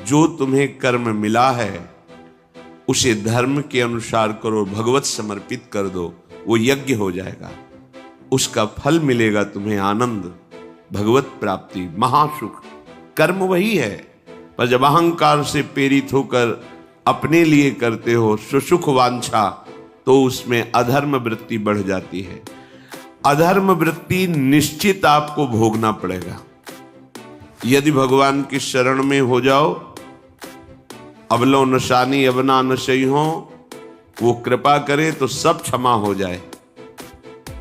जो तुम्हें कर्म मिला है उसे धर्म के अनुसार करो, भगवत समर्पित कर दो, वो यज्ञ हो जाएगा, उसका फल मिलेगा तुम्हें आनंद, भगवत प्राप्ति, महासुख। कर्म वही है, पर जब अहंकार से प्रेरित होकर अपने लिए करते हो सुसुख वांछा, तो उसमें अधर्म वृत्ति बढ़ जाती है। अधर्म वृत्ति निश्चित आपको भोगना पड़ेगा। यदि भगवान की शरण में हो जाओ, अबलो नशानी अबना नशई हो, वो कृपा करे तो सब क्षमा हो जाए।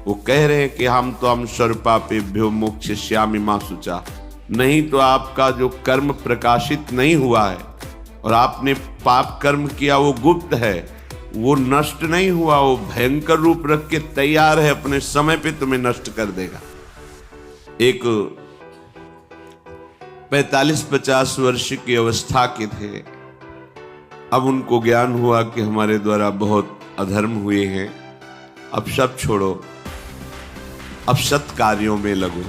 वो कह रहे हैं कि हम तो हम सर्वपापेभ्यो मोक्षयिष्यामि मा शुचा। नहीं तो आपका जो कर्म प्रकाशित नहीं हुआ है और आपने पाप कर्म किया वो गुप्त है, वो नष्ट नहीं हुआ, वो भयंकर रूप रख के तैयार है, अपने समय पे तुम्हें नष्ट कर देगा। एक 45-50 वर्ष की अवस्था के थे, अब उनको ज्ञान हुआ कि हमारे द्वारा बहुत अधर्म हुए हैं, अब सब छोड़ो, अब सत् कार्यों में लगो।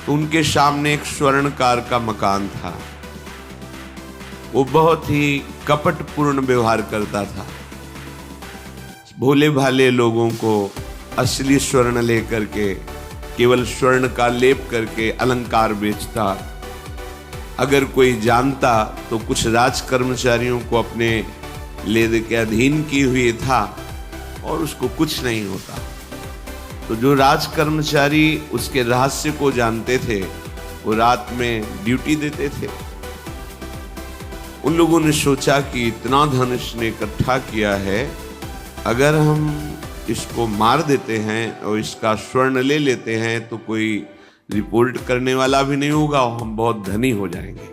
तो उनके सामने एक स्वर्णकार का मकान था। वो बहुत ही कपटपूर्ण व्यवहार करता था, भोले भाले लोगों को असली स्वर्ण लेकर के केवल स्वर्ण का लेप करके अलंकार बेचता। अगर कोई जानता तो कुछ राज कर्मचारियों को अपने लेद के अधीन किए हुए था और उसको कुछ नहीं होता। तो जो राज कर्मचारी उसके रहस्य को जानते थे वो रात में ड्यूटी देते थे। उन लोगों ने सोचा कि इतना धन इसने इकट्ठा किया है, अगर हम इसको मार देते हैं और इसका स्वर्ण ले लेते हैं तो कोई रिपोर्ट करने वाला भी नहीं होगा और हम बहुत धनी हो जाएंगे।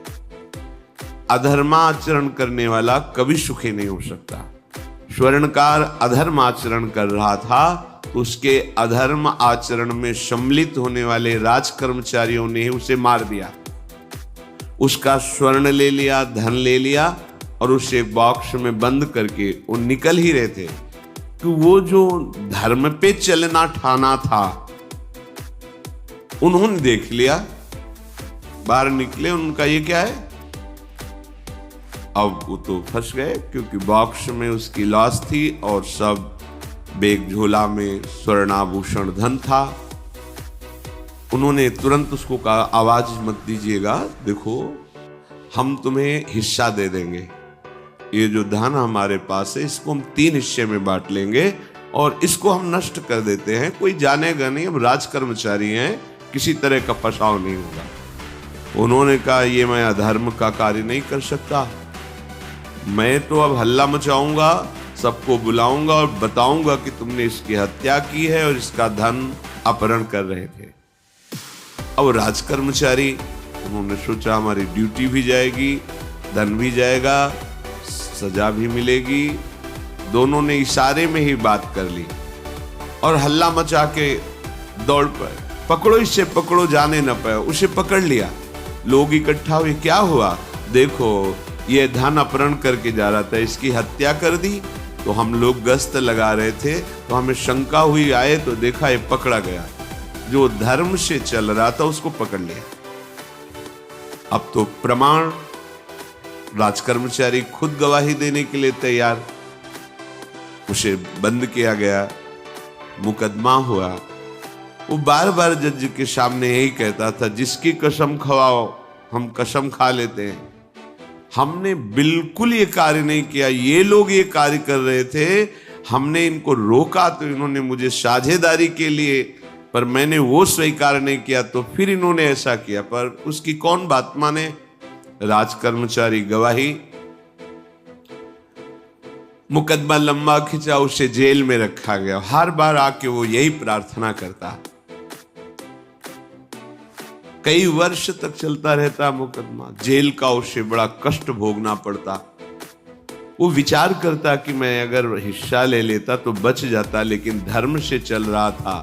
अधर्माचरण करने वाला कभी सुखी नहीं हो सकता। स्वर्णकार अधर्म आचरण कर रहा था, उसके अधर्म आचरण में सम्मिलित होने वाले राज कर्मचारियों ने उसे मार दिया, उसका स्वर्ण ले लिया, धन ले लिया और उसे बॉक्स में बंद करके वो निकल ही रहे थे कि वो जो धर्म पे चलना ठाना था उन्होंने देख लिया। बाहर निकले, उनका ये क्या है, अब वो तो फंस गए क्योंकि बॉक्स में उसकी लाश थी और सब बैग झोला में स्वर्णाभूषण धन था। उन्होंने तुरंत उसको कहा, आवाज मत दीजिएगा, देखो हम तुम्हें हिस्सा दे देंगे, ये जो धन हमारे पास है इसको हम 3 हिस्से में बांट लेंगे और इसको हम नष्ट कर देते हैं, कोई जानेगा नहीं, अब राज कर्मचारी हैं, किसी तरह का फसाव नहीं होगा। उन्होंने कहा, ये मैं अधर्म का कार्य नहीं कर सकता, मैं तो अब हल्ला मचाऊंगा, सबको बुलाऊंगा और बताऊंगा कि तुमने इसकी हत्या की है और इसका धन अपहरण कर रहे थे। अब राज कर्मचारी, उन्होंने सोचा हमारी ड्यूटी भी जाएगी, धन भी जाएगा, सजा भी मिलेगी। दोनों ने इशारे में ही बात कर ली और हल्ला मचा के दौड़ पड़े, पकड़ो इसे, पकड़ो, जाने न पाए। उसे पकड़ लिया, लोग इकट्ठा हुए, क्या हुआ, देखो ये धन अपहरण करके जा रहा था, इसकी हत्या कर दी। तो हम लोग गश्त लगा रहे थे तो हमें शंका हुई, आए तो देखा ये पकड़ा गया, जो धर्म से चल रहा था उसको पकड़ लिया। अब तो प्रमाण, राजकर्मचारी खुद गवाही देने के लिए तैयार, उसे बंद किया गया, मुकदमा हुआ। वो बार बार जज के सामने यही कहता था, जिसकी कसम खवाओ हम कसम खा लेते हैं, हमने बिल्कुल ये कार्य नहीं किया, ये लोग ये कार्य कर रहे थे, हमने इनको रोका तो इन्होंने मुझे साझेदारी के लिए, पर मैंने वो स्वीकार नहीं किया तो फिर इन्होंने ऐसा किया। पर उसकी कौन बात माने, राज कर्मचारी गवाही। मुकदमा लंबा खिंचा, उसे जेल में रखा गया। हर बार आके वो यही प्रार्थना करता, कई वर्ष तक चलता रहता मुकदमा, जेल का उसे बड़ा कष्ट भोगना पड़ता। वो विचार करता कि मैं अगर हिस्सा ले लेता तो बच जाता, लेकिन धर्म से चल रहा था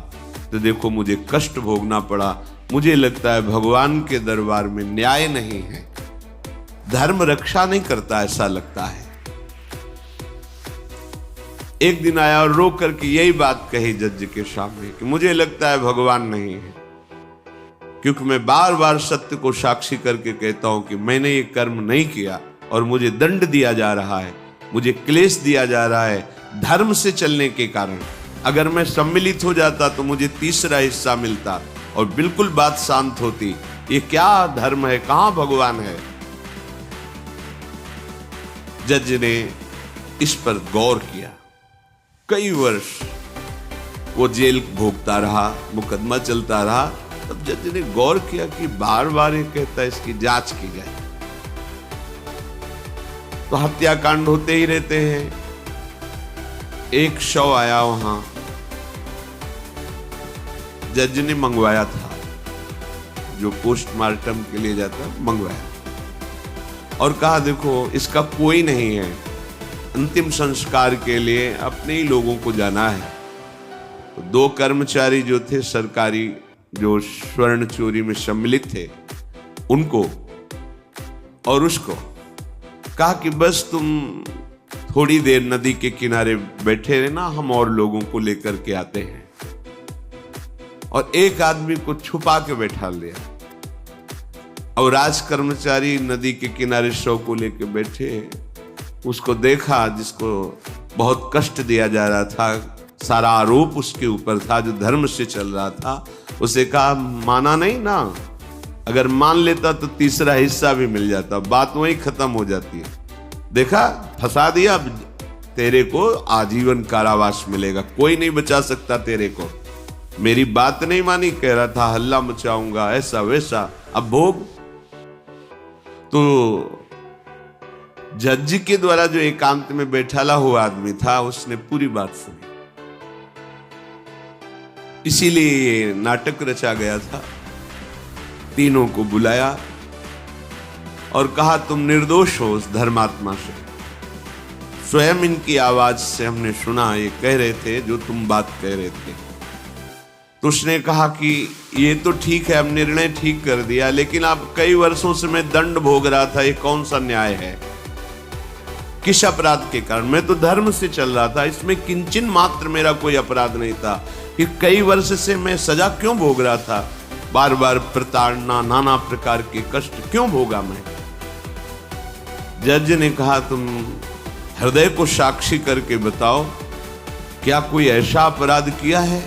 तो देखो मुझे कष्ट भोगना पड़ा। मुझे लगता है भगवान के दरबार में न्याय नहीं है, धर्म रक्षा नहीं करता, ऐसा लगता है। एक दिन आया और रो करके यही बात कही जज के सामने कि मुझे लगता है भगवान नहीं है। क्योंकि मैं बार बार सत्य को साक्षी करके कहता हूं कि मैंने ये कर्म नहीं किया और मुझे दंड दिया जा रहा है, मुझे क्लेश दिया जा रहा है धर्म से चलने के कारण। अगर मैं सम्मिलित हो जाता तो मुझे तीसरा हिस्सा मिलता और बिल्कुल बात शांत होती। ये क्या धर्म है, कहां भगवान है? जज ने इस पर गौर किया। कई वर्ष वो जेल भोगता रहा, मुकदमा चलता रहा। तब जज ने गौर किया कि बार बार ये कहता है इसकी जांच की जाए, तो हत्याकांड होते ही रहते हैं। एक शव आया वहां, जज ने मंगवाया था, जो पोस्टमार्टम के लिए जाता मंगवाया और कहा देखो इसका कोई नहीं है, अंतिम संस्कार के लिए अपने ही लोगों को जाना है। तो 2 कर्मचारी जो थे सरकारी, जो स्वर्ण चोरी में सम्मिलित थे, उनको और उसको कहा कि बस तुम थोड़ी देर नदी के किनारे बैठे रहना, हम और लोगों को लेकर के आते हैं। और एक आदमी को छुपा के बैठा लिया और राज कर्मचारी नदी के किनारे शव को लेकर बैठे। उसको देखा जिसको बहुत कष्ट दिया जा रहा था, सारा आरोप उसके ऊपर था, जो धर्म से चल रहा था। उसे कहा माना नहीं ना, अगर मान लेता तो तीसरा हिस्सा भी मिल जाता, बात वहीं खत्म हो जाती है। देखा, फंसा दिया, तेरे को आजीवन कारावास मिलेगा, कोई नहीं बचा सकता तेरे को। मेरी बात नहीं मानी, कह रहा था हल्ला मचाऊंगा, ऐसा वैसा, अब भोग। तो जज के द्वारा जो एकांत में बैठाला हुआ आदमी था, उसने पूरी बात सुनी। इसीलिए ये नाटक रचा गया था। तीनों को बुलाया और कहा तुम निर्दोष हो उस धर्मात्मा से। स्वयं इनकी आवाज से हमने सुना, ये कह रहे थे जो तुम बात कह रहे थे। तो उसने कहा कि ये तो ठीक है, अब निर्णय ठीक कर दिया, लेकिन अब कई वर्षों से मैं दंड भोग रहा था, ये कौन सा न्याय है? किस अपराध के कारण? मैं तो धर्म से चल रहा था, इसमें किंचन मात्र मेरा कोई अपराध नहीं था। कि कई वर्ष से मैं सजा क्यों भोग रहा था? बार बार प्रताड़ना, नाना प्रकार के कष्ट क्यों भोगा मैं? जज ने कहा तुम हृदय को साक्षी करके बताओ, क्या कोई ऐसा अपराध किया है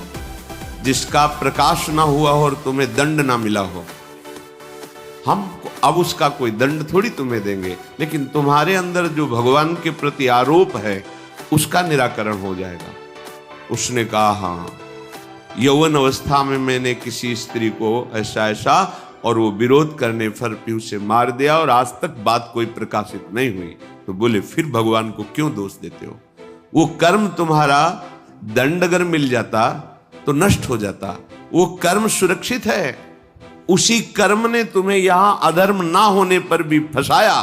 जिसका प्रकाश ना हुआ हो और तुम्हें दंड ना मिला हो? हम अब उसका कोई दंड थोड़ी तुम्हें देंगे, लेकिन तुम्हारे अंदर जो भगवान के प्रति आरोप है उसका निराकरण हो जाएगा। उसने कहा हाँ, यौवन अवस्था में मैंने किसी स्त्री को ऐसा ऐसा, और वो विरोध करने पर भी उसे मार दिया और आज तक बात कोई प्रकाशित नहीं हुई। तो बोले फिर भगवान को क्यों दोष देते हो? वो कर्म तुम्हारा दंड अगर मिल जाता तो नष्ट हो जाता, वो कर्म सुरक्षित है। उसी कर्म ने तुम्हें यहां अधर्म ना होने पर भी फंसाया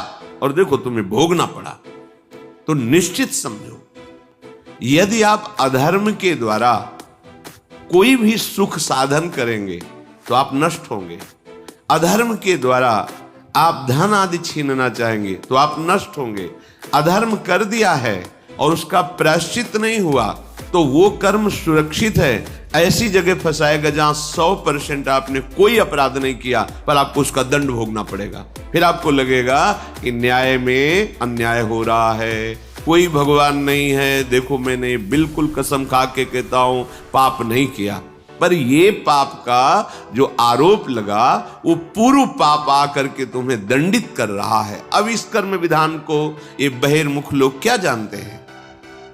और देखो तुम्हें भोगना पड़ा। तो निश्चित समझो, यदि आप अधर्म के द्वारा कोई भी सुख साधन करेंगे तो आप नष्ट होंगे। अधर्म के द्वारा आप धन आदि छीनना चाहेंगे तो आप नष्ट होंगे। अधर्म कर दिया है और उसका प्रायश्चित नहीं हुआ तो वो कर्म सुरक्षित है। ऐसी जगह फंसाएगा जहां 100% आपने कोई अपराध नहीं किया पर आपको उसका दंड भोगना पड़ेगा। फिर आपको लगेगा कि न्याय में अन्याय हो रहा है, कोई भगवान नहीं है। देखो मैंने बिल्कुल कसम खा के कहता हूं पाप नहीं किया, पर ये पाप का जो आरोप लगा वो पूर्व पाप आकर के तुम्हें दंडित कर रहा है। अब इस कर्म विधान को ये बहिर्मुख लोग क्या जानते हैं?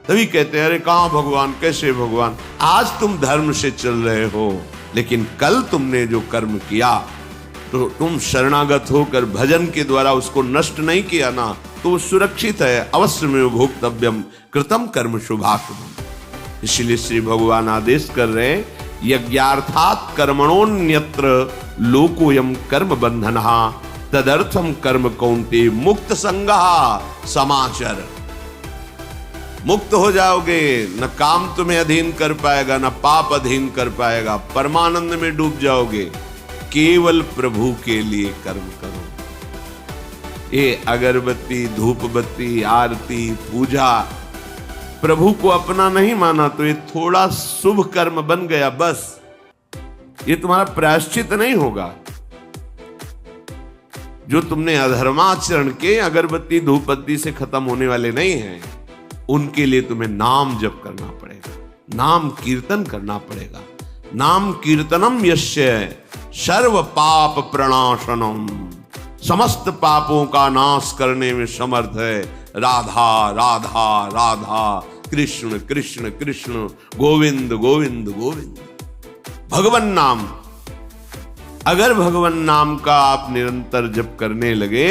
तभी कहते हैं अरे कहां भगवान, कैसे भगवान? आज तुम धर्म से चल रहे हो, लेकिन कल तुमने जो कर्म किया तो तुम शरणागत होकर भजन के द्वारा उसको नष्ट नहीं किया ना, तो वो सुरक्षित है। अवश्य में भोक्तव्यम कृतम कर्म शुभाशुभम। इसलिए श्री भगवान आदेश कर रहे हैं यज्ञार्थात् कर्मणोन्यत्र लोकोयम कर्म बंधनः तदर्थम कर्म कौन्ते मुक्त संगः समाचर। मुक्त हो जाओगे, न काम तुम्हें अधीन कर पाएगा, न पाप अधीन कर पाएगा, परमानंद में डूब जाओगे। केवल प्रभु के लिए कर्म करो। ये अगरबत्ती, धूप बत्ती, आरती, पूजा, प्रभु को अपना नहीं माना तो ये थोड़ा शुभ कर्म बन गया, बस ये तुम्हारा प्रायश्चित नहीं होगा। जो तुमने अधर्माचरण के अगरबत्ती धूपबत्ती से खत्म होने वाले नहीं हैं, उनके लिए तुम्हें नाम जप करना पड़ेगा, नाम कीर्तन करना पड़ेगा। नाम कीर्तनम यस्य सर्व पाप प्रणाशनम, समस्त पापों का नाश करने में समर्थ है। राधा राधा राधा, कृष्ण कृष्ण कृष्ण, गोविंद गोविंद गोविंद। भगवन नाम, अगर भगवन नाम का आप निरंतर जप करने लगे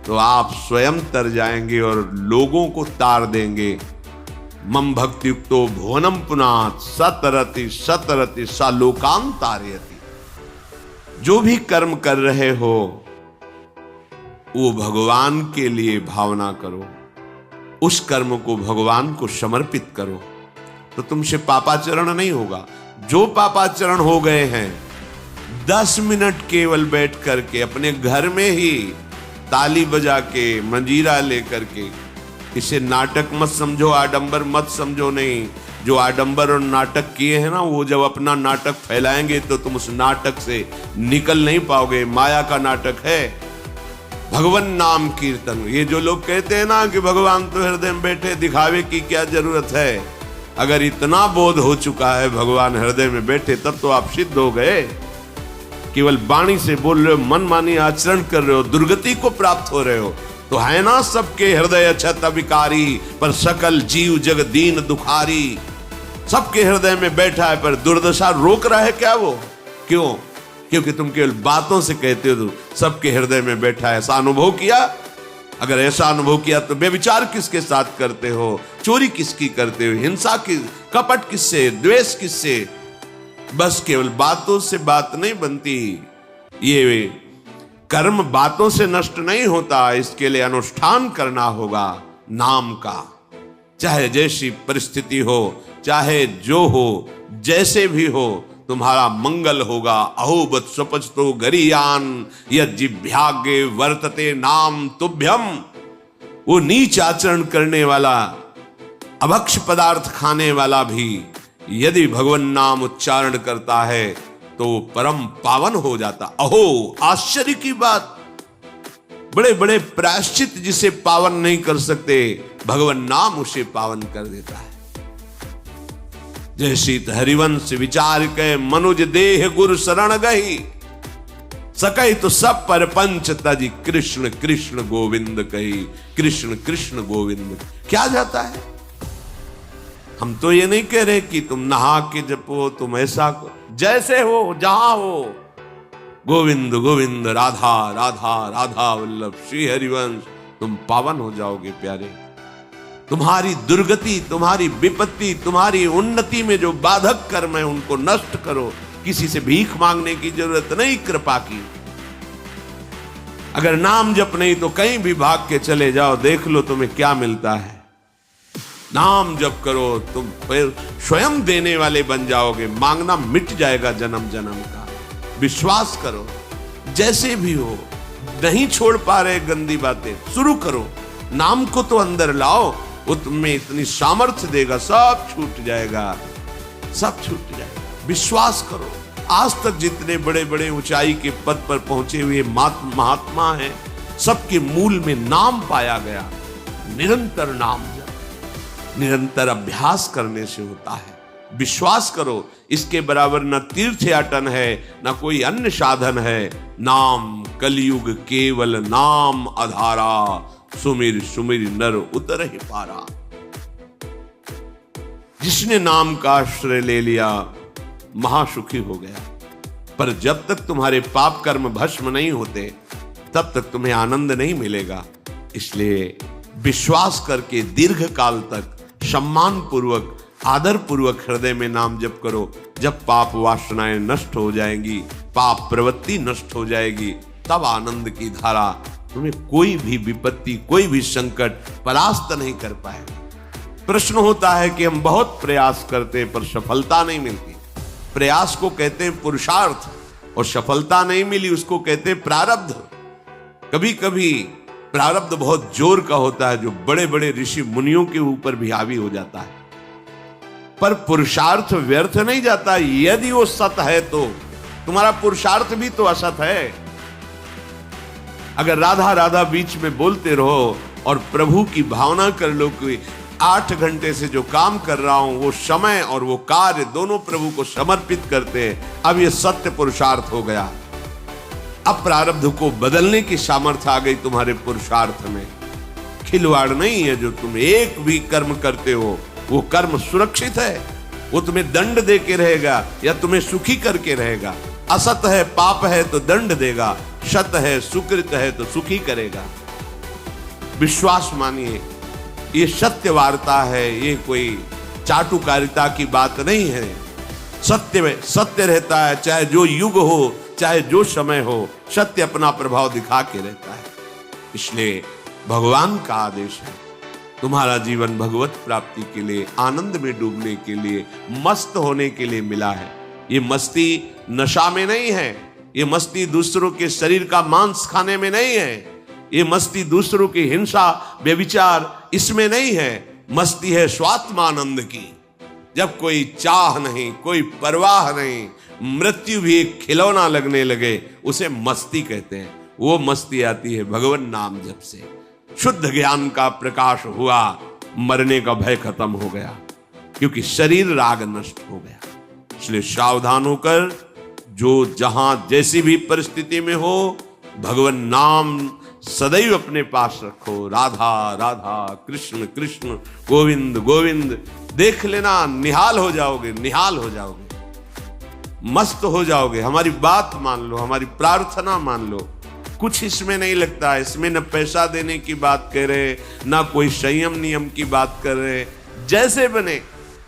तो आप स्वयं तर जाएंगे और लोगों को तार देंगे। मम भक्तियुक्तो भुवनम पुनात् सतरति सतरति सा लोकान तारयति। जो भी कर्म कर रहे हो वो भगवान के लिए भावना करो, उस कर्म को भगवान को समर्पित करो, तो तुमसे पापाचरण नहीं होगा। जो पापाचरण हो गए हैं 10 मिनट केवल बैठ करके अपने घर में ही ताली बजा के मंजीरा लेकर के, इसे नाटक मत समझो, आडंबर मत समझो। नहीं, जो आडंबर और नाटक किए हैं ना, वो जब अपना नाटक फैलाएंगे तो तुम उस नाटक से निकल नहीं पाओगे। माया का नाटक है। भगवान नाम कीर्तन, ये जो लोग कहते हैं ना कि भगवान तो हृदय में बैठे, दिखावे की क्या जरूरत है। अगर इतना बोध हो चुका है भगवान हृदय में बैठे, तब तो आप सिद्ध हो गए। केवल वाणी से बोल रहे हो, मन मानी आचरण कर रहे हो, दुर्गति को प्राप्त हो रहे हो, तो है ना सबके हृदय अछत विकारी, पर सकल जीव जग दीन दुखारी। सबके हृदय में बैठा है, पर दुर्दशा रोक रहा है क्या वो? क्यों? क्योंकि तुम केवल बातों से कहते हो सबके हृदय में बैठा है। ऐसा अनुभव किया? अगर ऐसा अनुभव किया तो व्यभिचार किसके साथ करते हो, चोरी किसकी करते हो, हिंसा की, कपट किससे, द्वेष किससे? बस केवल बातों से बात नहीं बनती। ये कर्म बातों से नष्ट नहीं होता, इसके लिए अनुष्ठान करना होगा नाम का। चाहे जैसी परिस्थिति हो, चाहे जो हो, जैसे भी हो, तुम्हारा मंगल होगा। अहोबत स्वपचतो गरीयान यज्जिभ्यागे वर्तते नाम तुभ्यम। वो नीच आचरण करने वाला, अभक्ष पदार्थ खाने वाला भी यदि भगवान नाम उच्चारण करता है तो वो परम पावन हो जाता। अहो, आश्चर्य की बात, बड़े बड़े प्रायश्चित जिसे पावन नहीं कर सकते, भगवान नाम उसे पावन कर देता है। जय शीत हरिवंश विचार के मनुज देह गुरु शरण गही, सकई तो सब पर पंच तजी कृष्ण कृष्ण गोविंद कही। कृष्ण कृष्ण गोविंद क्या जाता है? हम तो ये नहीं कह रहे कि तुम नहा के जपो, तुम ऐसा जैसे हो, जहां हो, गोविंद गोविंद, राधा राधा राधा वल्लभ श्री हरिवंश, तुम पावन हो जाओगे प्यारे। तुम्हारी दुर्गति, तुम्हारी विपत्ति, तुम्हारी उन्नति में जो बाधक कर्म है उनको नष्ट करो। किसी से भीख मांगने की जरूरत नहीं, कृपा की। अगर नाम जप नहीं तो कहीं भी भाग के चले जाओ, देख लो तुम्हें क्या मिलता है। नाम जप करो, तुम फिर स्वयं देने वाले बन जाओगे। मांगना मिट जाएगा जन्म जन्म का। विश्वास करो, जैसे भी हो। नहीं छोड़ पा रहे गंदी बातें, शुरू करो। नाम को तो अंदर लाओ, वो तुम्हें इतनी सामर्थ्य देगा, सब छूट जाएगा, सब छूट जाएगा। विश्वास करो। आज तक जितने बड़े बड़े ऊंचाई के पद पर पहुंचे हुए महात्मा हैं, सबके मूल में नाम पाया गया। निरंतर नाम जप, निरंतर अभ्यास करने से होता है। विश्वास करो, इसके बराबर न तीर्थयाटन है, न कोई अन्य साधन है। नाम कलयुग केवल नाम आधारा, सुमिर सुमिर नर उतर ही पारा। जिसने नाम का आश्रय ले लिया महासुखी हो गया। पर जब तक तुम्हारे पाप कर्म भस्म नहीं होते, तब तक तुम्हें आनंद नहीं मिलेगा। इसलिए विश्वास करके दीर्घ काल तक सम्मान पूर्वक, आदर पूर्वक हृदय में नाम जप करो। जब पाप वासनाएं नष्ट हो जाएंगी, पाप प्रवृत्ति नष्ट हो जाएगी, तब आनंद की धारा, तुम्हें कोई भी विपत्ति, कोई भी संकट परास्त नहीं कर पाएगा। प्रश्न होता है कि हम बहुत प्रयास करते हैं पर सफलता नहीं मिलती। प्रयास को कहते हैं पुरुषार्थ, और सफलता नहीं मिली उसको कहते हैं प्रारब्ध। कभी कभी प्रारब्ध बहुत जोर का होता है, जो बड़े बड़े ऋषि मुनियों के ऊपर भी हावी हो जाता है। पर पुरुषार्थ व्यर्थ नहीं जाता। यदि वो सत है तो तुम्हारा पुरुषार्थ भी तो असत है। अगर राधा राधा बीच में बोलते रहो और प्रभु की भावना कर लो कि 8 घंटे से जो काम कर रहा हूं वो समय और वो कार्य दोनों प्रभु को समर्पित करते हैं, अब ये सत्य पुरुषार्थ हो गया। अब प्रारब्ध को बदलने की सामर्थ्य आ गई तुम्हारे पुरुषार्थ में। खिलवाड़ नहीं है जो तुम एक भी कर्म करते हो, वो कर्म सुरक्षित है, वो तुम्हें दंड दे के रहेगा या तुम्हें सुखी करके रहेगा। असत है, पाप है तो दंड देगा, सत है, सुकृत है तो सुखी करेगा। विश्वास मानिए, ये सत्य वार्ता है, ये कोई चाटुकारिता की बात नहीं है। सत्य में सत्य रहता है, चाहे जो युग हो, चाहे जो समय हो, सत्य अपना प्रभाव दिखा के रहता है। इसलिए भगवान का आदेश है, तुम्हारा जीवन भगवत प्राप्ति के लिए, आनंद में डूबने के लिए, मस्त होने के लिए मिला है। ये मस्ती नशा में नहीं है, ये मस्ती दूसरों के शरीर का मांस खाने में नहीं है, ये मस्ती दूसरों की हिंसा व्यभिचार इसमें नहीं है। मस्ती है स्वात्मानंद की। जब कोई चाह नहीं, कोई परवाह नहीं, मृत्यु भी एक खिलौना लगने लगे, उसे मस्ती कहते हैं। वो मस्ती आती है भगवान नाम जप से। शुद्ध ज्ञान का प्रकाश हुआ, मरने का भय खत्म हो गया, क्योंकि शरीर राग नष्ट हो गया। इसलिए सावधान होकर जो जहां जैसी भी परिस्थिति में हो, भगवान नाम सदैव अपने पास रखो। राधा राधा, कृष्ण कृष्ण, गोविंद गोविंद। देख लेना, निहाल हो जाओगे, निहाल हो जाओगे, मस्त हो जाओगे। हमारी बात मान लो, हमारी प्रार्थना मान लो, कुछ इसमें नहीं लगता है। इसमें न पैसा देने की बात कर रहे, ना कोई संयम नियम की बात कर रहे। जैसे बने,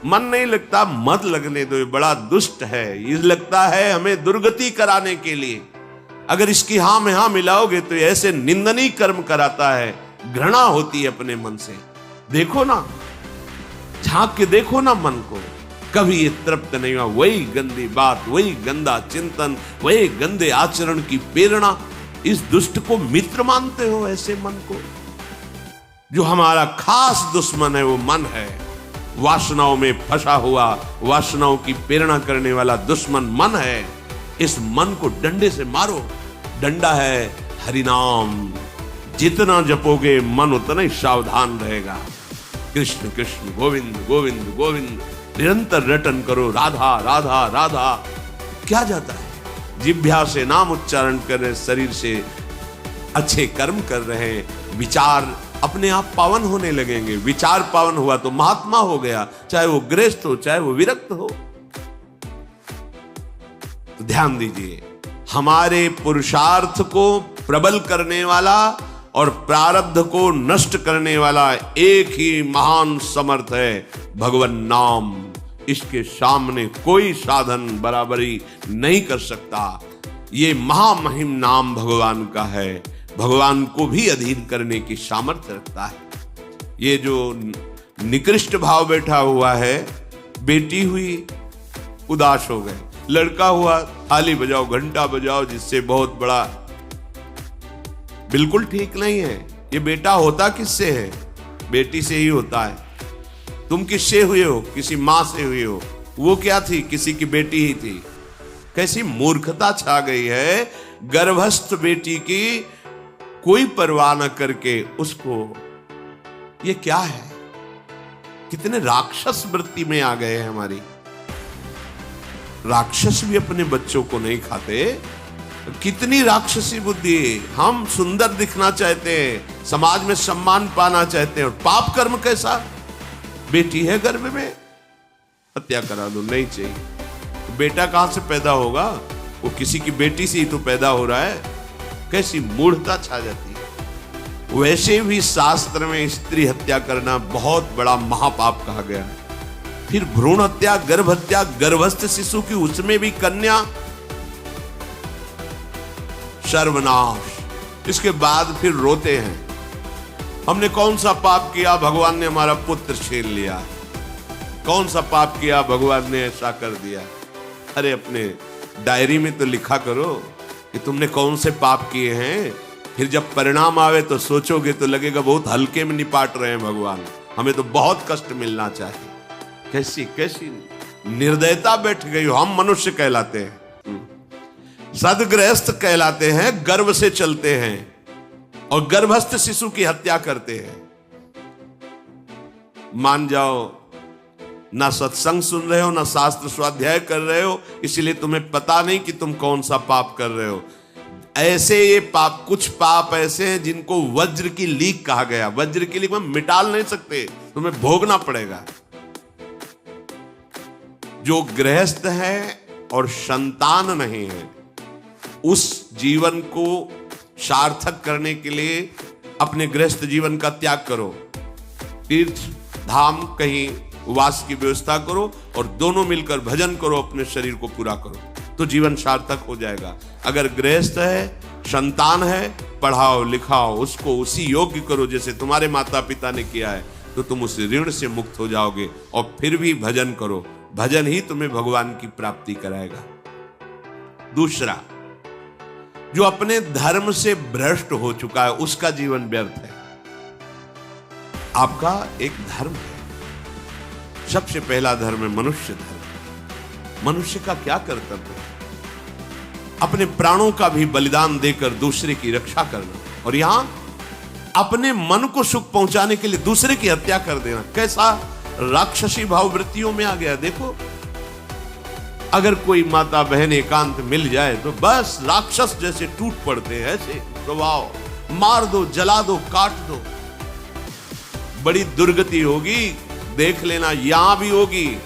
मन नहीं लगता, मत लगने दो, ये बड़ा दुष्ट है। ये लगता है हमें दुर्गति कराने के लिए। अगर इसकी हाँ में हाँ मिलाओगे तो ऐसे निंदनीय कर्म कराता है, घृणा होती है अपने मन से। देखो ना, झांक के देखो ना मन को, कभी ये तृप्त नहीं हुआ। वही गंदी बात, वही गंदा चिंतन, वही गंदे आचरण की प्रेरणा। इस दुष्ट को मित्र मानते हो, ऐसे मन को? जो हमारा खास दुश्मन है वो मन है। वासनाओं में फंसा हुआ, वासनाओं की प्रेरणा करने वाला दुश्मन मन है। इस मन को डंडे से मारो। डंडा है हरिनाम। जितना जपोगे मन उतना ही सावधान रहेगा। कृष्ण कृष्ण, गोविंद गोविंद गोविंद, निरंतर रटन करो। राधा राधा राधा। क्या जाता है? जिह्वा से नाम उच्चारण कर रहे, शरीर से अच्छे कर्म कर रहे हैं, विचार अपने आप पावन होने लगेंगे। विचार पावन हुआ तो महात्मा हो गया, चाहे वो गृहस्थ हो, चाहे वो विरक्त हो। तो ध्यान दीजिए, हमारे पुरुषार्थ को प्रबल करने वाला और प्रारब्ध को नष्ट करने वाला एक ही महान समर्थ है, भगवान नाम। इसके सामने कोई साधन बराबरी नहीं कर सकता। ये महामहिम नाम भगवान का है, भगवान को भी अधीन करने की सामर्थ्य रखता है। ये जो निकृष्ट भाव बैठा हुआ है, बेटी हुई उदास हो गए, लड़का हुआ थाली बजाओ, घंटा बजाओ, जिससे बहुत बड़ा, बिल्कुल ठीक नहीं है। ये बेटा होता किससे है? बेटी से ही होता है। तुम किससे हुए हो? किसी मां से हुए हो। वो क्या थी? किसी की बेटी ही थी। कैसी मूर्खता छा गई है, गर्भस्थ बेटी की कोई परवाह न करके उसको, ये क्या है? कितने राक्षस वृत्ति में आ गए हैं हमारी। राक्षस भी अपने बच्चों को नहीं खाते। कितनी राक्षसी बुद्धि। हम सुंदर दिखना चाहते हैं, समाज में सम्मान पाना चाहते हैं, और पाप कर्म कैसा? बेटी है गर्भ में, हत्या करा दो, नहीं चाहिए। तो बेटा कहां से पैदा होगा? वो किसी की बेटी से ही तो पैदा हो रहा है। कैसी मूढ़ता छा जाती है। वैसे भी शास्त्र में स्त्री हत्या करना बहुत बड़ा महापाप कहा गया है। फिर भ्रूण हत्या, गर्भ हत्या, गर्भस्थ शिशु की, उसमें भी कन्या, सर्वनाश। इसके बाद फिर रोते हैं, हमने कौन सा पाप किया, भगवान ने हमारा पुत्र छीन लिया। कौन सा पाप किया, भगवान ने ऐसा कर दिया। अरे अपने डायरी में तो लिखा करो कि तुमने कौन से पाप किए हैं। फिर जब परिणाम आवे तो सोचोगे तो लगेगा बहुत हल्के में निपाट रहे हैं भगवान, हमें तो बहुत कष्ट मिलना चाहिए। कैसी कैसी निर्दयता बैठ गई हो। हम मनुष्य कहलाते हैं, सदगृहस्थ कहलाते हैं, गर्व से चलते हैं। और गर्भस्थ शिशु की हत्या करते हैं। मान जाओ, ना सत्संग सुन रहे हो, ना शास्त्र स्वाध्याय कर रहे हो, इसलिए तुम्हें पता नहीं कि तुम कौन सा पाप कर रहे हो। ऐसे ये पाप, कुछ पाप ऐसे हैं जिनको वज्र की लीक कहा गया। वज्र की लीक में मिटाल नहीं सकते, तुम्हें भोगना पड़ेगा। जो गृहस्थ है और संतान नहीं है, उस जीवन को सार्थक करने के लिए अपने गृहस्थ जीवन का त्याग करो, तीर्थ धाम कहीं वास की व्यवस्था करो और दोनों मिलकर भजन करो, अपने शरीर को पूरा करो, तो जीवन सार्थक हो जाएगा। अगर गृहस्थ है, संतान है, पढ़ाओ लिखाओ, उसको उसी योग्य करो जैसे तुम्हारे माता पिता ने किया है, तो तुम उस ऋण से मुक्त हो जाओगे। और फिर भी भजन करो, भजन ही तुम्हें भगवान की प्राप्ति कराएगा। दूसरा, जो अपने धर्म से भ्रष्ट हो चुका है, उसका जीवन व्यर्थ है। आपका एक धर्म है, सबसे पहला धर्म है मनुष्य धर्म। मनुष्य का क्या कर्तव्य है? अपने प्राणों का भी बलिदान देकर दूसरे की रक्षा करना, और यहां अपने मन को सुख पहुंचाने के लिए दूसरे की हत्या कर देना। कैसा राक्षसी भाव वृत्तियों में आ गया। देखो, अगर कोई माता बहन एकांत मिल जाए तो बस राक्षस जैसे टूट पड़ते हैं। ऐसे स्वभाव, मार दो, जला दो, काट दो। बड़ी दुर्गति होगी, देख लेना, यहां भी होगी।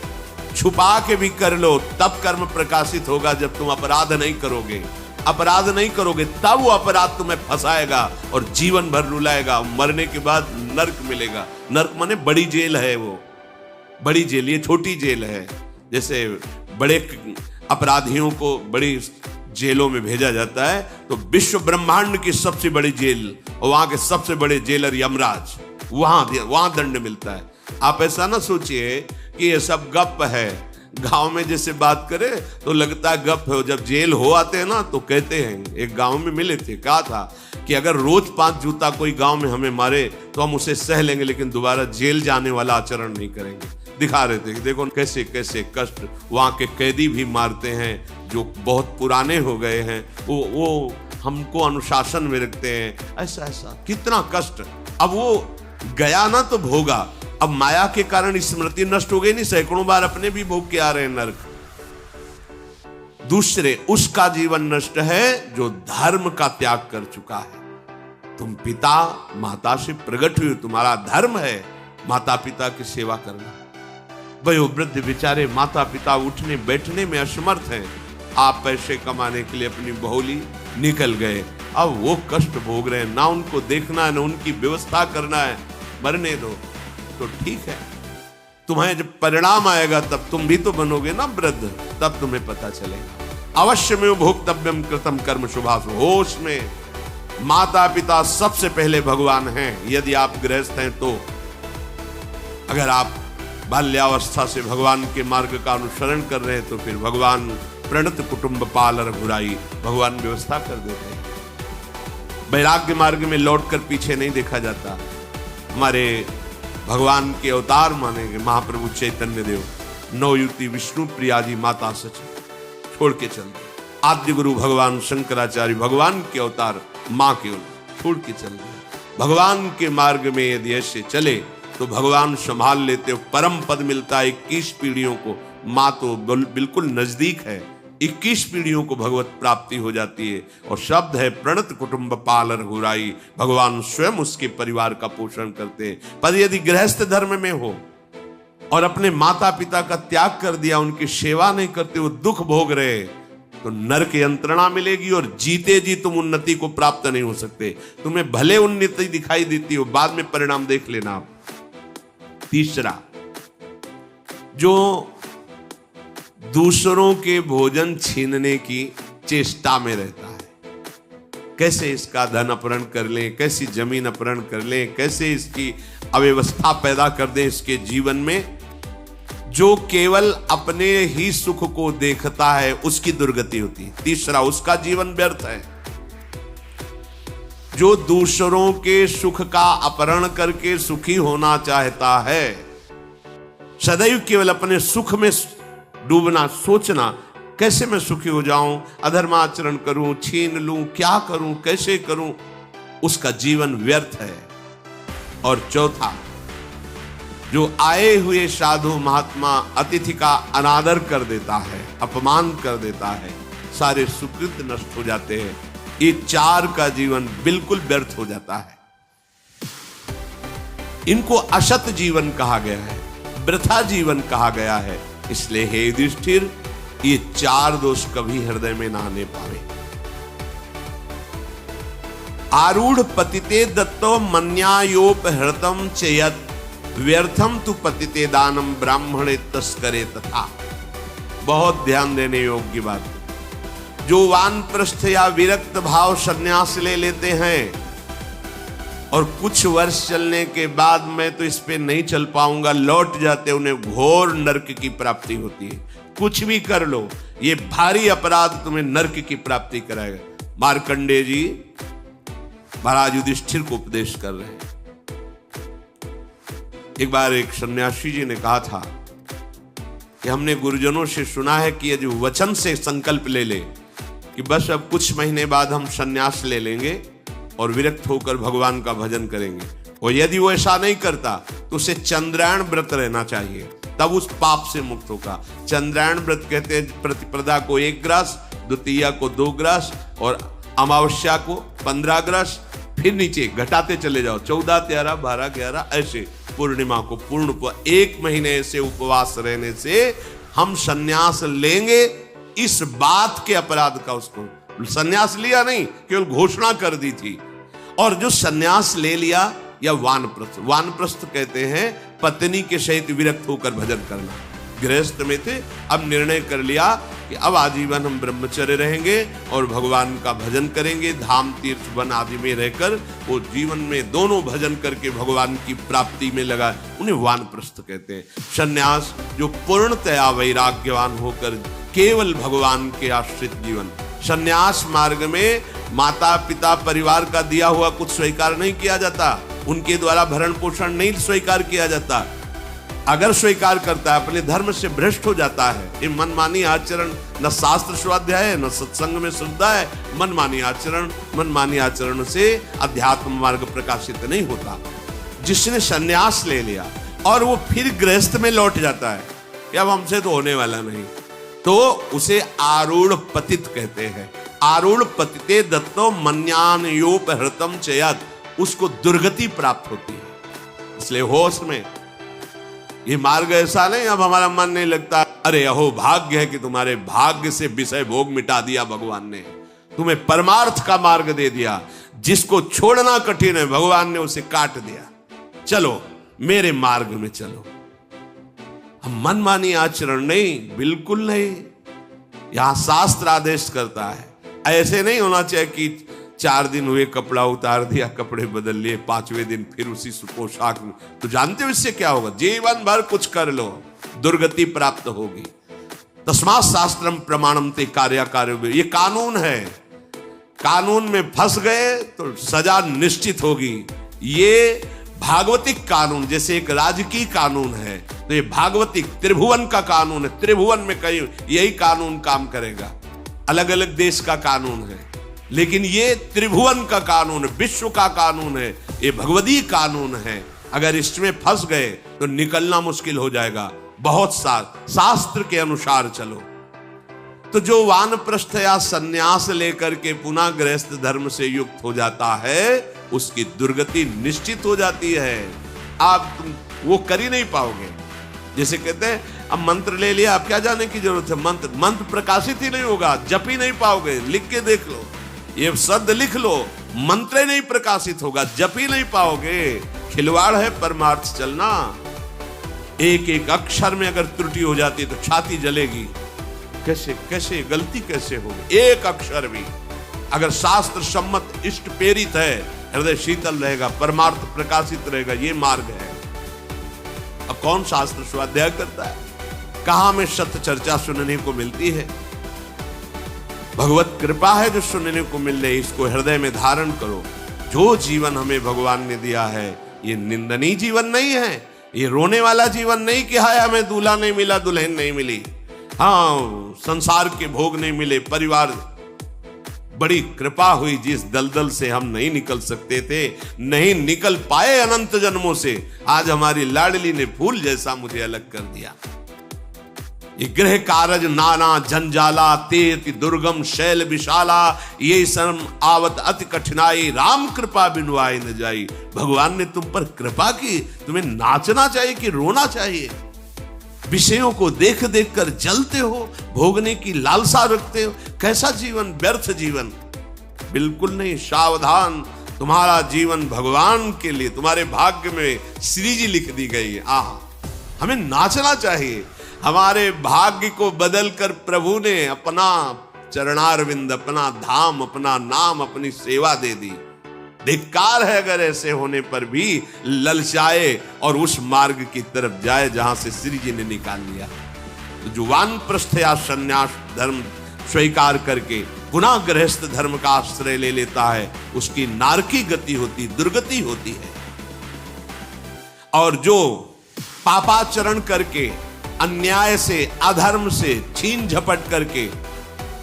छुपा के भी कर लो, तब कर्म प्रकाशित होगा। जब तुम अपराध नहीं करोगे, अपराध नहीं करोगे, तब वो अपराध तुम्हें फंसाएगा और जीवन भर रुलाएगा। मरने के बाद नर्क मिलेगा। नर्क माने बड़ी जेल है, वो बड़ी जेल, ये छोटी जेल है। जैसे बड़े अपराधियों को बड़ी जेलों में भेजा जाता है, तो विश्व ब्रह्मांड की सबसे बड़ी जेल और वहां के सबसे बड़े जेलर यमराज, वहां दंड मिलता है। आप ऐसा ना सोचिए कि ये सब गप है। गांव में जैसे बात करे तो लगता है गप है, जब जेल हो आते हैं ना तो कहते हैं। एक गांव में मिले थे, कहा था कि अगर रोज 5 जूता कोई गांव में हमें मारे तो हम उसे सह लेंगे, लेकिन दोबारा जेल जाने वाला आचरण नहीं करेंगे। दिखा रहे थे कि देखो कैसे कैसे कष्ट वहां के कैदी भी मारते हैं जो बहुत पुराने हो गए हैं। वो हमको अनुशासन में रखते हैं। ऐसा ऐसा कितना कष्ट। अब वो गया ना तो भोगा, अब माया के कारण स्मृति नष्ट हो गई नहीं, सैकड़ों बार अपने भी भोग के आ रहे हैं नरक। दूसरे, उसका जीवन नष्ट है जो धर्म का त्याग कर चुका है। तुम पिता माता से प्रकट हुए, तुम्हारा धर्म है माता पिता की सेवा करना। वयोवृद्ध बेचारे माता पिता उठने बैठने में असमर्थ हैं। आप पैसे कमाने के लिए अपनी बहुली निकल गए, अब वो कष्ट भोग रहे हैं। ना उनको देखना है, ना उनकी व्यवस्था करना है। मरने दो तो ठीक है, तुम्हें जब परिणाम आएगा तब तुम भी तो बनोगे ना वृद्ध, तब तुम्हें पता चलेगा। अवश्य में भोक्तव्यम कृतम कर्म शुभाशु। होश में माता पिता सबसे पहले भगवान हैं, यदि आप गृहस्थ हैं तो। अगर आप बाल्यावस्था से भगवान के मार्ग का अनुसरण कर रहे हैं तो फिर भगवान प्रणत कुटुंब पाल रघुराई, भगवान व्यवस्था कर देते हैं। वैराग्य मार्ग में लौटकर पीछे नहीं देखा जाता। हमारे भगवान के अवतार मानेंगे महाप्रभु चैतन्य देव, नवयुति विष्णु प्रिया जी माता सची छोड़ के चल गए। आद्य गुरु भगवान शंकराचार्य भगवान के अवतार मां के छोड़ के चल गए। भगवान के मार्ग में यदि ऐसे चले तो भगवान संभाल लेते हो। परम पद मिलता है 21 पीढ़ियों को। मां तो बिल्कुल नजदीक है, 21 पीढ़ियों को भगवत प्राप्ति हो जाती है। और शब्द है प्रणत कुटुंब पाल रघुराई, भगवान स्वयं उसके परिवार का पोषण करते हैं। पर यदि गृहस्थ धर्म में हो और अपने माता पिता का त्याग कर दिया, उनकी सेवा नहीं करते, वो दुख भोग रहे, तो नरक यंत्रणा मिलेगी और जीते जी तुम उन्नति को प्राप्त नहीं हो सकते। तुम्हें भले उन्नति दिखाई देती हो, बाद में परिणाम देख लेना आप। तीसरा, जो दूसरों के भोजन छीनने की चेष्टा में रहता है, कैसे इसका धन अपहरण कर लें, कैसी जमीन अपहरण कर लें, कैसे इसकी अव्यवस्था पैदा कर दें इसके जीवन में, जो केवल अपने ही सुख को देखता है उसकी दुर्गति होती है। तीसरा, उसका जीवन व्यर्थ है। जो दूसरों के सुख का अपहरण करके सुखी होना चाहता है, सदैव केवल अपने सुख में डूबना, सोचना कैसे मैं सुखी हो जाऊं, अधर्माचरण करूं, छीन लूं, क्या करूं, कैसे करूं, उसका जीवन व्यर्थ है। और चौथा, जो आए हुए साधु महात्मा अतिथि का अनादर कर देता है, अपमान कर देता है, सारे सुकृत नष्ट हो जाते हैं। ये 4 का जीवन बिल्कुल व्यर्थ हो जाता है। इनको असत जीवन कहा गया है, वृथा जीवन कहा गया है। इसलिए हे युधिष्ठिर, ये 4 दोष कभी हृदय में ना आने पावे। आरूढ़ पतिते दत्तो मन्यायोपहृतम चेयत व्यर्थम तु पतिते दानम ब्राह्मणे तस्करे तथा। बहुत ध्यान देने योग्य बात। जो वानप्रस्थ या विरक्त भाव संन्यास ले लेते हैं और कुछ वर्ष चलने के बाद मैं तो इस पे नहीं चल पाऊंगा लौट जाते, उन्हें घोर नरक की प्राप्ति होती है। कुछ भी कर लो, ये भारी अपराध तुम्हें नरक की प्राप्ति कराएगा। मार्कंडेय जी महाराज युधिष्ठिर को उपदेश कर रहे हैं। एक बार एक सन्यासी जी ने कहा था कि हमने गुरुजनों से सुना है कि यदि वचन से संकल्प ले ले कि बस अब कुछ महीने बाद हम सन्यास ले लेंगे और विरक्त होकर भगवान का भजन करेंगे, और यदि वो ऐसा नहीं करता तो उसे चंद्रायण व्रत रहना चाहिए, तब उस पाप से मुक्त होगा। चंद्रायण व्रत कहते हैं प्रतिपदा को 1 ग्रास, द्वितीया को 2 ग्रास और अमावस्या को 15 ग्रास, फिर नीचे घटाते चले जाओ 14, 13, 12, 11 ऐसे पूर्णिमा को पूर्ण 1 महीने से उपवास रहने से हम सन्यास लेंगे। इस बात के अपराध का उसको सन्यास लिया नहीं, केवल घोषणा कर दी थी। और जो सन्यास ले लिया या वानप्रस्थ, वानप्रस्थ कहते हैं पत्नी के सहित विरक्त होकर भजन करना। गृहस्थ में थे, अब निर्णय कर लिया कि अब आजीवन हम ब्रह्मचर्य रहेंगे और भगवान का भजन करेंगे। धाम तीर्थ वन आदि में रहकर वो जीवन में दोनों भजन करके भगवान की प्राप्ति में लगा, उन्हें वानप्रस्थ कहते हैं। सन्यास जो पूर्णतया वैराग्यवान होकर केवल भगवान के आश्रित जीवन। सन्यास मार्ग में माता पिता परिवार का दिया हुआ कुछ स्वीकार नहीं किया जाता, उनके द्वारा भरण पोषण नहीं स्वीकार किया जाता। अगर स्वीकार करता है अपने धर्म से भ्रष्ट हो जाता है। ये मनमानी आचरण न शास्त्र स्वाध्याय है न सत्संग में श्रद्धा है। मनमानी आचरण से अध्यात्म मार्ग प्रकाशित नहीं होता। जिसने सन्यास ले लिया और वो फिर गृहस्थ में लौट जाता है कि अब हमसे तो होने वाला नहीं, तो उसे आरूढ़ पतित कहते हैं। आरूढ़ पतिते दत्तो मन्यानयोपहृतम चेयत, उसको दुर्गति प्राप्त होती है। इसलिए होश में ये मार्ग ऐसा नहीं अब हमारा मन नहीं लगता, अरे अहो भाग्य है कि तुम्हारे भाग्य से विषय भोग मिटा दिया भगवान ने, तुम्हें परमार्थ का मार्ग दे दिया। जिसको छोड़ना कठिन है भगवान ने उसे काट दिया, चलो मेरे मार्ग में चलो। हम मनमानी आचरण नहीं, बिल्कुल नहीं। यहां शास्त्र आदेश करता है, ऐसे नहीं होना चाहिए कि 4 दिन हुए कपड़ा उतार दिया, कपड़े बदल लिए, 5वें दिन फिर उसी पोशाक में। तो जानते हो इससे क्या होगा? जीवन भर कुछ कर लो, दुर्गति प्राप्त होगी। तस्मात् शास्त्रम प्रमाणम ते कार्य, ये कानून है। कानून में फंस गए तो सजा निश्चित होगी। ये भागवतिक कानून जैसे एक राजकीय कानून है, तो ये भागवतिक त्रिभुवन का कानून है। त्रिभुवन में कहीं यही कानून काम करेगा। अलग अलग देश का कानून है, लेकिन ये त्रिभुवन का कानून है, विश्व का कानून है, ये भगवदीय कानून है। अगर इसमें फंस गए तो निकलना मुश्किल हो जाएगा। बहुत शास्त्र के अनुसार चलो। तो जो वानप्रस्थ या संन्यास लेकर के पुनः गृहस्थ धर्म से युक्त हो जाता है, उसकी दुर्गति निश्चित हो जाती है। आप वो कर ही नहीं पाओगे। जैसे कहते हैं अब मंत्र ले लिया, अब क्या जाने की जरूरत है। मंत्र प्रकाशित ही नहीं होगा, जप ही नहीं पाओगे। लिख के देख लो, ये शब्द लिख लो, मंत्र नहीं प्रकाशित होगा, जप ही नहीं पाओगे। खिलवाड़ है परमार्थ चलना। एक एक अक्षर में अगर त्रुटि हो जाती है तो छाती जलेगी। कैसे गलती कैसे होगी? एक अक्षर भी अगर शास्त्र सम्मत इष्ट प्रेरित है, हृदय शीतल रहेगा, परमार्थ प्रकाशित रहेगा। ये मार्ग है। अब कौन शास्त्र स्वाध्याय करता है? कहां में सत्य चर्चा सुनने को मिलती है? भगवत कृपा है जो सुनने को मिल रही, इसको हृदय में धारण करो। जो जीवन हमें भगवान ने दिया है, ये निंदनीय जीवन नहीं है, ये रोने वाला जीवन नहीं कि हाय हमें दूल्हा नहीं मिला, दुल्हन नहीं मिली, हाँ संसार के भोग नहीं मिले, परिवार बड़ी कृपा हुई, जिस दलदल से हम नहीं निकल सकते थे, नहीं निकल पाए अनंत जन्मों से, आज हमारी लाडली ने फूल जैसा मुझे अलग कर दिया। ये गृह कारज नाना जंजाला, ते अति दुर्गम शैल विशाला, ये शर्म आवत अति कठिनाई, राम कृपा बिनु आए न जाई। भगवान ने तुम पर कृपा की, तुम्हें नाचना चाहिए कि रोना चाहिए? विषयों को देख देख कर जलते हो, भोगने की लालसा रखते हो, कैसा जीवन, व्यर्थ जीवन। बिल्कुल नहीं, सावधान, तुम्हारा जीवन भगवान के लिए, तुम्हारे भाग्य में श्री जी लिख दी गई है। आह, हमें नाचना चाहिए। हमारे भाग्य को बदलकर प्रभु ने अपना चरणारविंद, अपना धाम, अपना नाम, अपनी सेवा दे दी। धिक्कार है अगर ऐसे होने पर भी ललचाए और उस मार्ग की तरफ जाए जहां से श्री जी ने निकाल लिया। तो जो वानप्रस्थ या संन्यास धर्म स्वीकार करके पुनः गृहस्थ धर्म का आश्रय ले लेता है, उसकी नारकी गति होती, दुर्गति होती है। और जो पापाचरण करके, अन्याय से, अधर्म से छीन झपट करके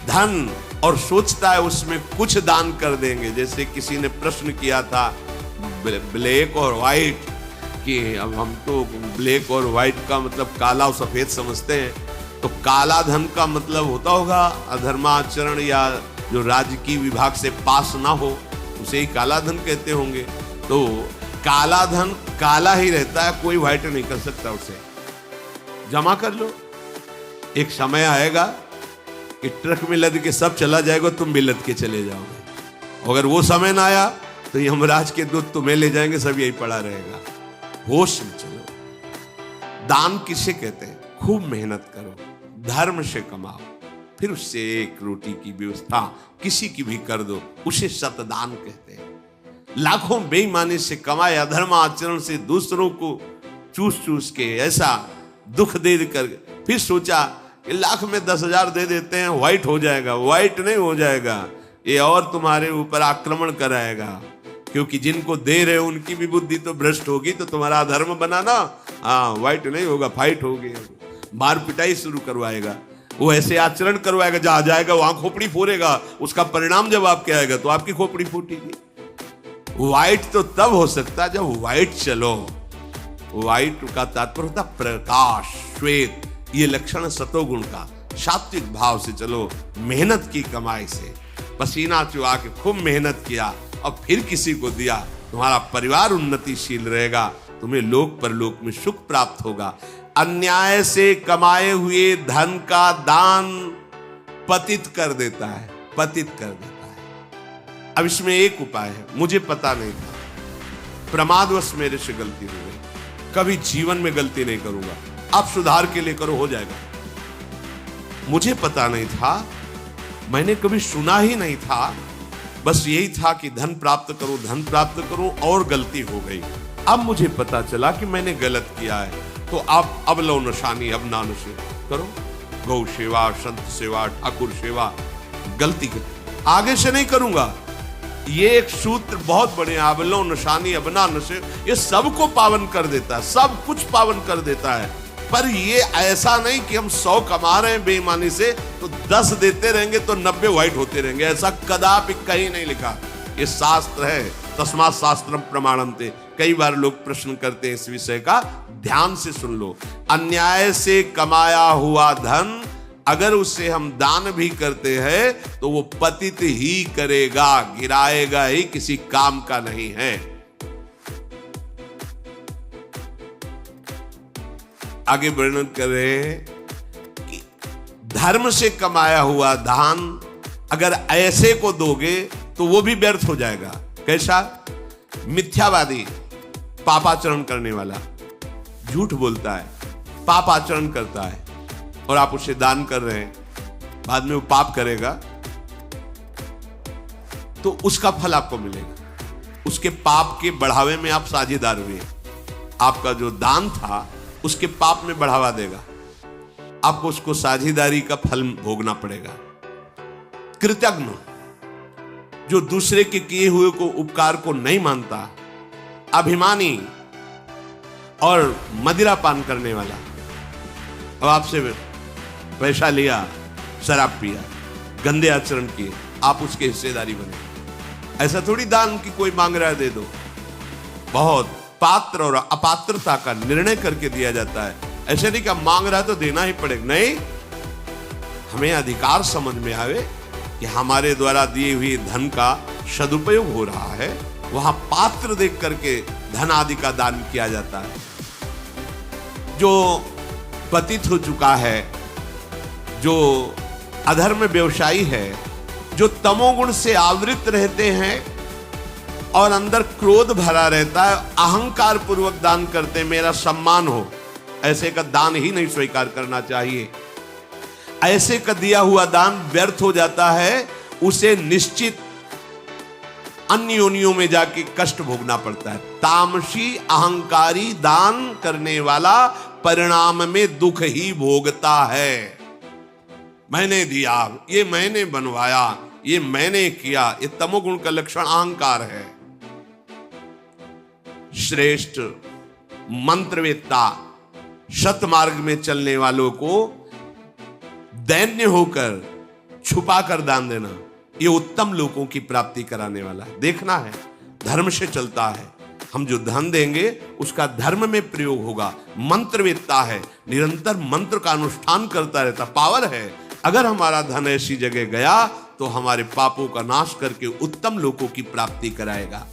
धन, और सोचता है उसमें कुछ दान कर देंगे, जैसे किसी ने प्रश्न किया था ब्लैक और व्हाइट, कि अब हम तो ब्लैक और व्हाइट का मतलब काला और सफेद समझते हैं, तो काला धन का मतलब होता होगा अधर्माचरण या जो राजकीय विभाग से पास ना हो, उसे ही काला धन कहते होंगे। तो काला धन काला ही रहता है, कोई व्हाइट नहीं कर सकता उसे। जमा कर लो, एक समय आएगा कि ट्रक में लद के सब चला जाएगा, तुम भी लद के चले जाओगे। अगर वो समय ना आया तो यमराज के दूत तुम्हें ले जाएंगे, सब यही पड़ा रहेगा। होश में चलो। दान किसे कहते हैं? खूब मेहनत करो, धर्म से कमाओ, फिर उससे एक रोटी की व्यवस्था किसी की भी कर दो, उसे सतदान कहते हैं। लाखों बेईमानी से कमाए, अधर्म आचरण से दूसरों को चूस चूस के ऐसा दुख दे कर, फिर सोचा कि लाख में 10,000 दे देते हैं, व्हाइट हो जाएगा। व्हाइट नहीं हो जाएगा, ये और तुम्हारे ऊपर आक्रमण कराएगा, क्योंकि जिनको दे रहे हो उनकी भी बुद्धि तो भ्रष्ट होगी, तो तुम्हारा अधर्म बनाना, हाँ, व्हाइट नहीं होगा, फाइट होगी, मार पिटाई शुरू करवाएगा। वो ऐसे आचरण करवाएगा, जहां जाएगा वहां खोपड़ी फोड़ेगा, उसका परिणाम जब आपके आएगा तो आपकी खोपड़ी फूटेगी। व्हाइट तो तब हो सकता है जब व्हाइट चलो। व्हाइट का तात्पर्य होता प्रकाश, श्वेत, ये लक्षण सतोगुण का। सात्विक भाव से चलो, मेहनत की कमाई से, पसीना चुहा के खूब मेहनत किया और फिर किसी को दिया, तुम्हारा परिवार उन्नतिशील रहेगा, तुम्हें लोक परलोक में सुख प्राप्त होगा। अन्याय से कमाए हुए धन का दान पतित कर देता है, पतित कर देता है। अब इसमें एक उपाय है, मुझे पता नहीं था, प्रमादवश मेरे से गलती हो गई, कभी जीवन में गलती नहीं करूंगा, आप सुधार के लिए करो, हो जाएगा। मुझे पता नहीं था, मैंने कभी सुना ही नहीं था, बस यही था कि धन प्राप्त करो, धन प्राप्त करो, और गलती हो गई। अब मुझे पता चला कि मैंने गलत किया है, तो आप अब लो नशानी, अब ना नशे करो, गौ सेवा, संत सेवा, ठाकुर सेवा, गलती कर आगे से नहीं करूंगा। ये एक सूत्र बहुत बड़े, अबलो नशानी अबना नशे, ये सबको पावन कर देता है, सब कुछ पावन कर देता है। पर ये ऐसा नहीं कि हम 100 कमा रहे हैं बेईमानी से तो 10 देते रहेंगे तो 90 व्हाइट होते रहेंगे, ऐसा कदापि कहीं नहीं लिखा। ये शास्त्र है, तस्मात् शास्त्रम प्रमाणन्ते। कई बार लोग प्रश्न करते हैं इस विषय का, ध्यान से सुन लो। अन्याय से कमाया हुआ धन अगर उसे हम दान भी करते हैं तो वो पतित ही करेगा, गिराएगा ही, किसी काम का नहीं है। आगे वर्णन कर रहे हैं कि धर्म से कमाया हुआ दान अगर ऐसे को दोगे तो वो भी व्यर्थ हो जाएगा। कैसा? मिथ्यावादी, पापाचरण करने वाला, झूठ बोलता है, पापाचरण करता है, और आप उसे दान कर रहे हैं, बाद में वो पाप करेगा तो उसका फल आपको मिलेगा। उसके पाप के बढ़ावे में आप साझेदार हुए, आपका जो दान था उसके पाप में बढ़ावा देगा, आपको उसको साझेदारी का फल भोगना पड़ेगा। कृतज्ञ, जो दूसरे के किए हुए को उपकार को नहीं मानता, अभिमानी और मदिरा पान करने वाला, अब आपसे पैसा लिया, शराब पिया, गंदे आचरण किए, आप उसके हिस्सेदारी बने। ऐसा थोड़ी दान की कोई मांग रहा है दे दो, बहुत पात्र और अपात्रता का निर्णय करके दिया जाता है। ऐसे नहीं कि मांग रहा है तो देना ही पड़ेगा, नहीं, हमें अधिकार समझ में आवे कि हमारे द्वारा दिए हुए धन का सदुपयोग हो रहा है, वहां पात्र देख करके धन आदि का दान किया जाता है। जो पतित हो चुका है, जो अधर्म व्यवसायी है, जो तमोगुण से आवृत रहते हैं और अंदर क्रोध भरा रहता है, अहंकार पूर्वक दान करते मेरा सम्मान हो, ऐसे का दान ही नहीं स्वीकार करना चाहिए। ऐसे का दिया हुआ दान व्यर्थ हो जाता है, उसे निश्चित अन्य योनियों में जाके कष्ट भोगना पड़ता है। तामसी अहंकारी दान करने वाला परिणाम में दुख ही भोगता है। मैंने दिया, ये मैंने बनवाया, ये मैंने किया, ये तमोगुण का लक्षण अहंकार है। श्रेष्ठ मंत्रवेत्ता सतमार्ग में चलने वालों को दैन्य होकर छुपा कर दान देना, ये उत्तम लोगों की प्राप्ति कराने वाला है। देखना है, धर्म से चलता है। हम जो धन देंगे उसका धर्म में प्रयोग होगा। मंत्रवेत्ता है, निरंतर मंत्र का अनुष्ठान करता रहता, पावर है। अगर हमारा धन ऐसी जगह गया तो हमारे पापों का नाश करके उत्तम लोगों की प्राप्ति कराएगा।